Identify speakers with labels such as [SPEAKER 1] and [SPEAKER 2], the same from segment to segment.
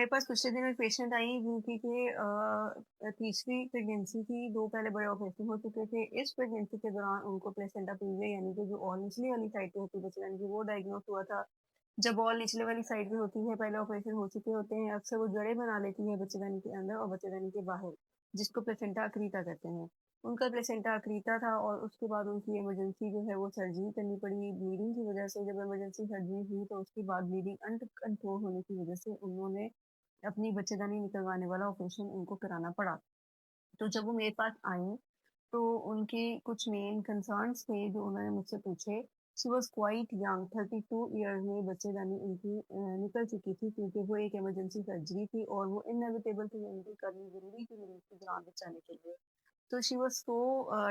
[SPEAKER 1] मेरे पास पिछले दिनों एक पेशेंट आई जिनकी कि तीसरी प्रेगनेंसी थी, 2 पहले बड़े ऑपरेशन हो चुके थे। इस प्रेगनेंसी के दौरान उनको प्लेसेंटा प्रीविया यानी कि जो और निचली वाली साइड पे होती है बच्चेदानी की, वो डायग्नोस हुआ था। जब बॉल निचले वाली साइड में होती है, पहले ऑपरेशन हो चुके होते हैं, अक्सर वो जड़ें बना लेती है बच्चेदानी के अंदर और बच्चेदानी के बाहर, जिसको प्लेसेंटा अक्रीटा कहते हैं। उनका प्लेसेंटा अक्रीटा था और उसके बाद उनकी इमरजेंसी जो है वो सर्जरी करनी पड़ी ब्लीडिंग की वजह से। जब इमरजेंसी सर्जरी हुई तो उसके बाद ब्लीडिंग अनकंट्रोल होने की वजह से उन्होंने अपनी बच्चेदानी निकलवाने वाला ऑपरेशन उनको कराना पड़ा। तो जब वो मेरे पास आईं, तो उनके कुछ मेन कंसर्न्स थे जो उन्होंने मुझसे पूछे। She was quite young, 32 years में बच्चेदानी उनकी निकल चुकी थी क्योंकि वो एक इमरजेंसी सर्जरी थी और वो इनेविटेबल थी, उनकी करनी ज़रूरी थी मरीज़ की जान बचाने के लिए। तो शी वाज़ सो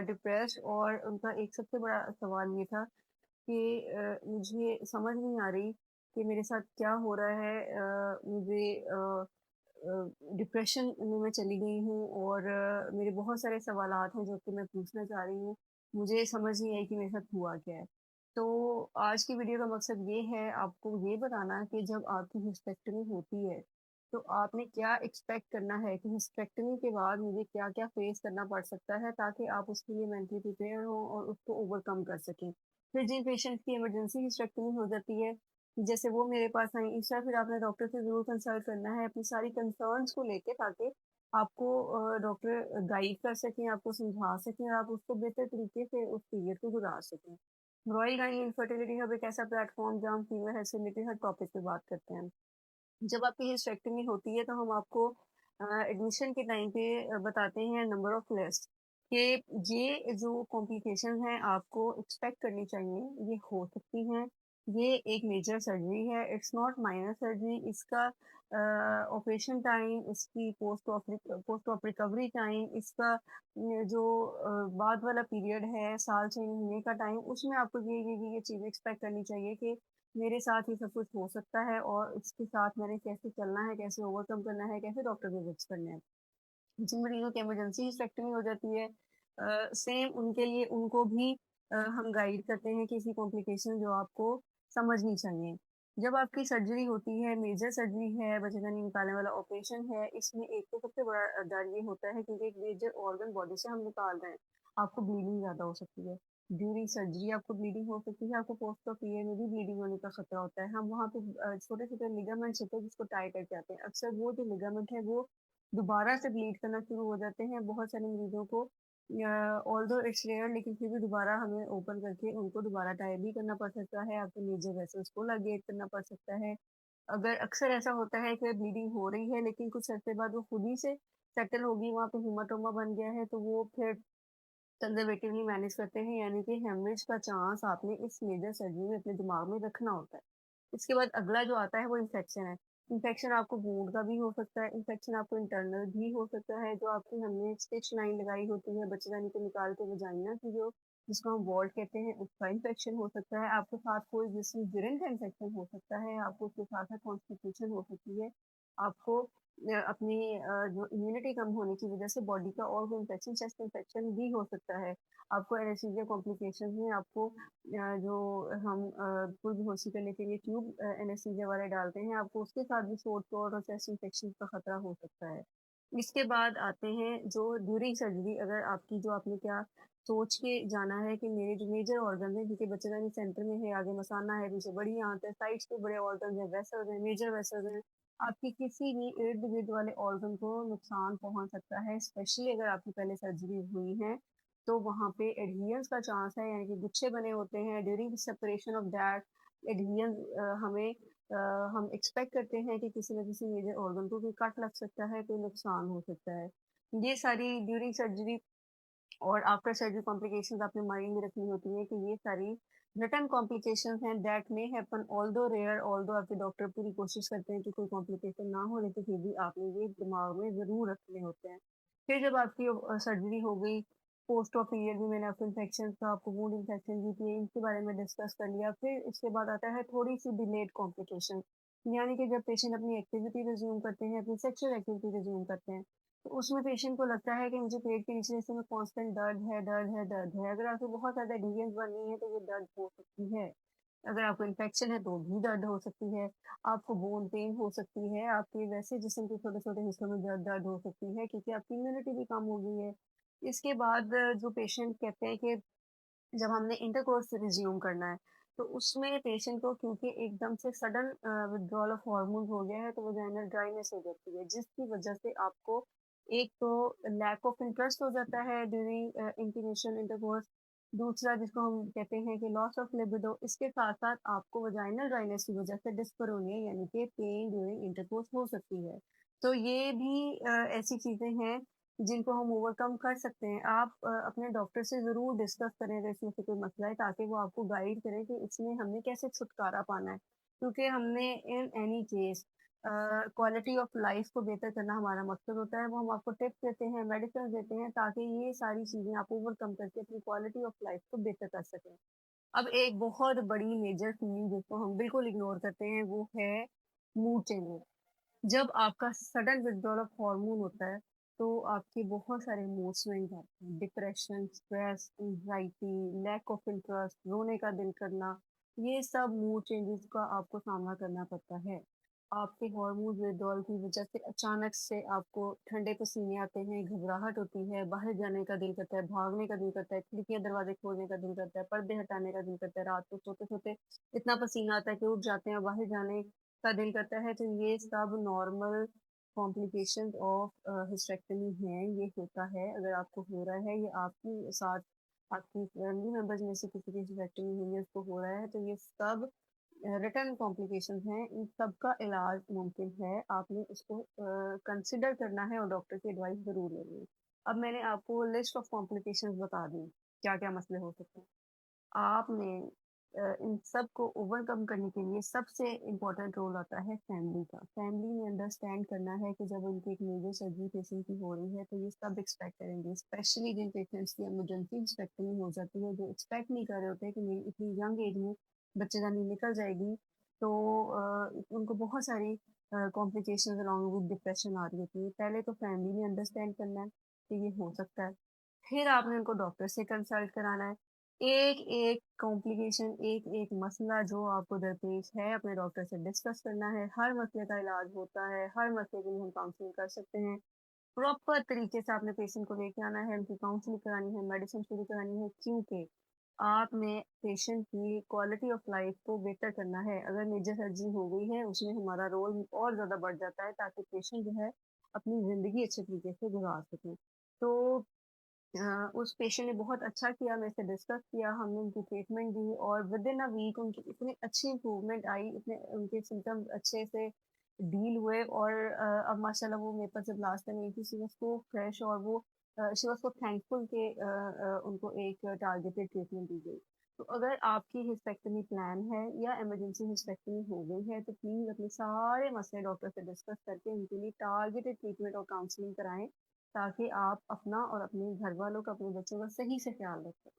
[SPEAKER 1] डिप्रेस्ड और उनका एक सबसे बड़ा सवाल ये था कि मुझे समझ नहीं आ रही कि मेरे साथ क्या हो रहा है। मुझे डिप्रेशन में मैं चली गई हूँ और मेरे बहुत सारे सवालात हैं जो कि मैं पूछना चाह रही हूँ। मुझे समझ नहीं आई कि मेरे साथ हुआ क्या है। तो आज की वीडियो का मकसद ये है आपको ये बताना कि जब आपकी हिस्टेक्टमी होती है, तो आपने क्या एक्सपेक्ट करना है कि हिस्टेक्टमी के बाद मुझे क्या-क्या फेस करना पड़ सकता है ताकि आप उसके लिए मेंटली प्रिपेयर हों और उसको ओवरकम कर सकें। फिर जिन पेशेंट्स की इमरजेंसी हिस्टेक्टमी हो जाती है, जैसे वो मेरे पास आई, इस तरह फिर आपने डॉक्टर से ज़रूर कंसल्ट करना है अपनी सारी कंसर्न्स को लेके ताकि आपको डॉक्टर गाइड कर सकें, आपको समझा सकें और आप उसको बेहतर तरीके से उस पीरियड को गुजार सकें। रॉयल गाइनी इनफर्टिलिटी हब एक ऐसा प्लेटफॉर्म जहाँ हम फीमेल हेल्थ से रिलेटेड हर टॉपिक पे बात करते हैं। जब आपकी हिस्टेक्टमी होती है तो हम आपको एडमिशन के टाइम पे बताते हैं नंबर ऑफ लिस्ट कि ये जो कॉम्प्लिकेशन हैं आपको एक्सपेक्ट करनी चाहिए, ये हो सकती हैं। ये एक मेजर सर्जरी है, इट्स नॉट माइनर सर्जरी। इसका ऑपरेशन टाइम, इसकी पोस्ट ऑप रिकवरी टाइम, इसका जो बाद वाला पीरियड है साल 6 महीने का टाइम, उसमें आपको ये चीज़ें एक्सपेक्ट करनी चाहिए कि मेरे साथ ये सब कुछ हो सकता है और इसके साथ मैंने कैसे चलना है, कैसे ओवरकम करना है, कैसे डॉक्टर विजिट्स करने हैं। जिन मरीज़ों की इमरजेंसी हिस्टेक्टमी हो जाती है, सेम उनके लिए उनको भी हम गाइड करते हैं कि ऐसी कॉम्प्लिकेशन जो आपको समझनी चाहिए। जब आपकी सर्जरी होती है, मेजर सर्जरी है, बच्चेदानी निकालने वाला ऑपरेशन है, इसमें एक तो सबसे बड़ा डर ये होता है क्योंकि एक मेजर ऑर्गन बॉडी से हम निकाल रहे हैं, आपको ब्लीडिंग ज़्यादा हो सकती है। ड्यूरिंग सर्जरी आपको ब्लीडिंग हो सकती है, आपको पोस्ट ऑप पीरियड में भी ब्लीडिंग होने का खतरा होता है। हम वहाँ पे छोटे-छोटे लिगामेंट्स होते हैं जिसको टाई करके आते हैं। अक्सर वो जो लिगामेंट है वो दोबारा से ब्लीड करना शुरू हो जाते हैं। बहुत सारे मरीज़ों को ऑल्दो इट्स रेयर लेकिन फिर भी दोबारा हमें ओपन करके उनको दोबारा टाई भी करना पड़ सकता है, आपके मेजर वेसल्स को लाइगेट करना पड़ सकता है। अगर अक्सर ऐसा होता है कि ब्लीडिंग हो रही है लेकिन कुछ अरसे बाद वो खुद ही से सेटल होगी, वहाँ पे हेमाटोमा बन गया है, तो वो फिर कंज़र्वेटिवली मैनेज करते हैं यानी कि हेमरेज का चांस आपने इस मेजर सर्जरी में अपने दिमाग में रखना होता है। इसके बाद अगला जो आता है वो इन्फेक्शन है। इन्फेक्शन आपको वुंड का भी हो सकता है, इन्फेक्शन आपको इंटरनल भी हो सकता है, जो आपकी हमने स्टिच लाइन लगाई होती है बच्चेदानी को निकाल के वजाइना की जो जिसको हम वॉल्ट कहते हैं, उसका इन्फेक्शन हो सकता है। आपके साथ कोई जिसम यूरिन का इन्फेक्शन हो सकता है, आपको उसके साथ-साथ कॉन्स्टिपेशन हो सकती है। आपको अपनी जो इम्यूनिटी कम होने की वजह से बॉडी का और भी इन्फेक्शन, चेस्ट इन्फेक्शन भी हो सकता है। आपको एनेस्थीसिया कॉम्प्लिकेशंस में आपको जो हम फुल बेहोशी करने के लिए ट्यूब एनेस्थीसिया वाले डालते हैं, आपको उसके साथ भी सोर थ्रोट और चेस्ट इन्फेक्शन का खतरा हो सकता है। इसके बाद आते हैं जो ड्यूरिंग सर्जरी अगर आपकी जो आपने क्या सोच के जाना है कि मेरे जो मेजर ऑर्गन है क्योंकि बच्चेदानी सेंटर में है, आगे मसाना है, पीछे बड़ी आंत है, साइड्स पे बड़े ऑर्गन है, वेसल्स हैं, मेजर वेसल्स हैं। आपकी किसी भी इर्द-गिर्द वाले ऑर्गन को नुकसान पहुँच सकता है, स्पेशली अगर आपकी पहले सर्जरी हुई है, तो वहाँ पे एडहेरेंस का चांस है यानी कि गुच्छे बने होते हैं। During the separation of that adherence हम एक्सपेक्ट करते हैं कि किसी न किसी मेजर ऑर्गन को कोई कट लग सकता है, कोई नुकसान हो सकता है। ये सारी ड्यूरिंग सर्जरी और आफ्टर सर्जरी कॉम्प्लिकेशंस आपने माइंड में रखनी होती है कि ये सारी रिटर्न कॉम्प्लिकेशंस हैं that may happen although rare, although आपके डॉक्टर पूरी कोशिश करते हैं कि कोई कॉम्प्लिकेशन ना हो, लेकिन फिर भी आपने ये दिमाग में ज़रूर रखने होते हैं। फिर जब आपकी सर्जरी हो गई, पोस्ट ऑप पीरियड में मैंने आपको इन्फेक्शन का आपको वुंड इन्फेक्शन दी थी, इनके बारे में डिस्कस कर लिया। फिर इसके बाद आता है थोड़ी सी डिलेड कॉम्प्लिकेशन, यानी कि जब पेशेंट अपनी एक्टिविटी रिज्यूम करते हैं, अपनी सेक्सुअल एक्टिविटी रिज्यूम करते हैं, तो उसमें पेशेंट को लगता है कि मुझे पेट के नीचे हिस्से में कांस्टेंट दर्द है, दर्द है, दर्द है। अगर आपको बहुत ज़्यादा एडहेरेंस बन रही है तो ये दर्द हो सकती है। अगर आपको इन्फेक्शन है तो भी दर्द हो सकती है, आपको बोन पेन हो सकती है, आपके वैसे जिस्म के छोटे-छोटे हिस्सों में दर्द दर्द हो सकती है क्योंकि आपकी इम्यूनिटी भी कम हो गई है। इसके बाद जो पेशेंट कहते हैं कि जब हमने इंटरकोर्स रिज़्यूम करना है, तो उसमें पेशेंट को क्योंकि एकदम से सडन विथड्रॉल ऑफ हार्मोन्स हो गया है, तो वजाइनल ड्राइनेस हो जाती है, जिसकी वजह से आपको एक तो लैक ऑफ इंटरेस्ट हो जाता है ड्यूरिंग इंटिमेशन इंटरकोर्स, दूसरा जिसको हम कहते हैं कि लॉस ऑफ लिबिडो, इसके साथ-साथ आपको वजाइनल ड्राइनेस की वजह से डिस्पैरोनिया यानी कि पेन ड्यूरिंग इंटरकोर्स हो सकती है। तो ये भी ऐसी चीज़ें हैं जिनको हम ओवरकम कर सकते हैं। आप अपने डॉक्टर से ज़रूर डिस्कस करें अगर इसमें से कोई मसला है ताकि वो आपको गाइड करें कि इसमें हमने कैसे छुटकारा पाना है। क्योंकि हमने in any case quality of life को बेहतर करना हमारा मकसद होता है। वो हम आपको टिप्स देते हैं, मेडिसिन देते हैं ताकि ये सारी चीज़ें आप ओवरकम करके अपनी क्वालिटी ऑफ लाइफ को बेहतर कर सकें। अब एक बहुत बड़ी मेजर चीज़ जिसको हम बिल्कुल इग्नोर करते हैं वो है मूड चेंजेस। जब आपका सडन विथड्रॉल ऑफ हार्मोन होता है, तो आपके बहुत सारे मूड स्विंग्स आते हैं। Depression, stress, anxiety, lack of interest, रोने का दिल करना, ये सब मूड चेंजेस का आपको सामना करना पड़ता है। आपके हार्मोन विथड्रॉल की वजह से अचानक से आपको ठंडे पसीने आते हैं, घबराहट होती है, बाहर जाने का दिल करता है, भागने का दिल करता है, खिड़कियाँ दरवाजे खोलने का दिल करता है, पर्दे हटाने का दिल करता है, रात को सोते-सोते इतना पसीना आता है कि उठ जाते हैं, बाहर जाने का दिल करता है, तो ये सब नॉर्मल कॉम्प्लिकेशंस ऑफ हिस्टेरेक्टमी हैं, ये होता है। अगर आपको हो रहा है, ये आपके साथ आपकी फैमिली मेंबर्स में से किसी की हिस्टेरेक्टमी हुई है, उसको हो रहा है, तो ये सब रिटर्न कॉम्प्लिकेशंस हैं, इन सब का इलाज मुमकिन है। आपने इसको कंसिडर करना है और डॉक्टर की एडवाइस ज़रूर लेनी है। अब मैंने आपको लिस्ट ऑफ कॉम्प्लिकेशंस बता दी, क्या-क्या मसले हो सकते हैं। आपने इन सब को ओवरकम करने के लिए सबसे इम्पोर्टेंट रोल आता है फैमिली का। फैमिली ने अंडरस्टैंड करना है कि जब उनकी एक मेजर सर्जरी पेशेंट की हो रही है तो ये सब एक्सपेक्ट करेंगे, स्पेशली जिन पेशेंट्स की इमरजेंसी हिस्टेरेक्टमी हो जाती है, जो एक्सपेक्ट नहीं कर रहे होते कि मेरी इतनी यंग एज में बच्चेदानी निकल जाएगी, तो उनको बहुत सारी कॉम्प्लिकेशंस अलॉन्ग विद डिप्रेशन आ रही होती है। पहले तो फैमिली ने अंडरस्टैंड करना है कि ये हो सकता है, फिर आपने उनको डॉक्टर से कंसल्ट कराना है। एक-एक कॉम्प्लिकेशन, एक-एक मसला जो आपको दरपेश है, अपने डॉक्टर से डिस्कस करना है। हर मसले का इलाज होता है, हर मसले के लिए हम काउंसलिंग कर सकते हैं। प्रॉपर तरीके से आपने पेशेंट को लेके आना है, उनकी काउंसलिंग करानी है, मेडिसिन शुरू करानी है क्योंकि आपने पेशेंट की क्वालिटी ऑफ लाइफ को बेहतर करना है। अगर मेजर सर्जरी हो गई है, उसमें हमारा रोल और ज़्यादा बढ़ जाता है ताकि पेशेंट जो है, अपनी ज़िंदगी अच्छे तरीके से गुज़ार सकें। तो उस पेशेंट ने बहुत अच्छा किया, मेरे से डिस्कस किया, हमने उनकी ट्रीटमेंट दी और विदिन अ वीक उनकी इतनी अच्छी इम्प्रूवमेंट आई, इतने उनके सिम्पटम्स अच्छे से डील हुए और अब माशाल्लाह वो मेरे पास जब लास्ट टाइम आई थी, शी वाज़ सो फ्रेश और वो शी वाज़ सो थैंकफुल कि उनको एक टारगेटेड ट्रीटमेंट दी गई। तो अगर आपकी हिस्टेरेक्टमी प्लान है या इमरजेंसी हिस्टेरेक्टमी हो गई है, तो प्लीज़ अपने सारे मसले डॉक्टर से डिस्कस करके उनके लिए टारगेटेड ट्रीटमेंट और काउंसलिंग कराएँ ताकि आप अपना और अपने घरवालों का, अपने बच्चों का सही से ख़्याल रखें।